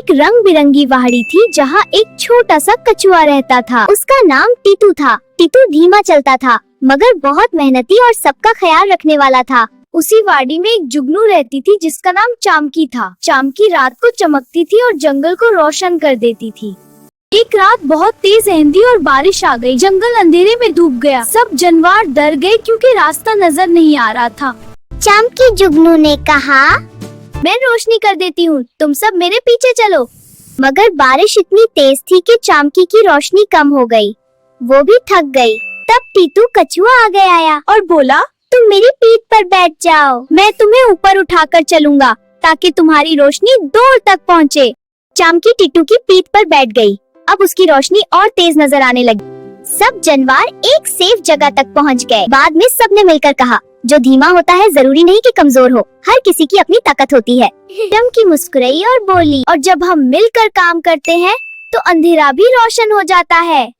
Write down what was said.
एक रंग बिरंगी पहाड़ी थी जहाँ एक छोटा सा कछुआ रहता था। उसका नाम टीटू था। टीटू धीमा चलता था मगर बहुत मेहनती और सबका ख्याल रखने वाला था। उसी वाड़ी में एक जुगनू रहती थी जिसका नाम चामकी था। चामकी रात को चमकती थी और जंगल को रोशन कर देती थी। एक रात बहुत तेज आंधी और बारिश आ गई। जंगल अंधेरे में डूब गया। सब जानवर डर गए क्योंकि रास्ता नजर नहीं आ रहा था। चामकी जुगनू ने कहा, मैं रोशनी कर देती हूँ, तुम सब मेरे पीछे चलो। मगर बारिश इतनी तेज थी कि चामकी की रोशनी कम हो गई। वो भी थक गई। तब टीटू कछुआ आगे आया और बोला, तुम मेरी पीठ पर बैठ जाओ, मैं तुम्हें ऊपर उठाकर चलूंगा ताकि तुम्हारी रोशनी दूर तक पहुँचे। चामकी टीटू की पीठ पर बैठ गई। अब उसकी रोशनी और तेज नजर आने लगी। सब जानवर एक सेफ जगह तक पहुंच गए। बाद में सबने मिलकर कहा, जो धीमा होता है जरूरी नहीं कि कमजोर हो, हर किसी की अपनी ताकत होती है। चामकी मुस्कुराई और बोली, और जब हम मिलकर काम करते हैं तो अंधेरा भी रोशन हो जाता है।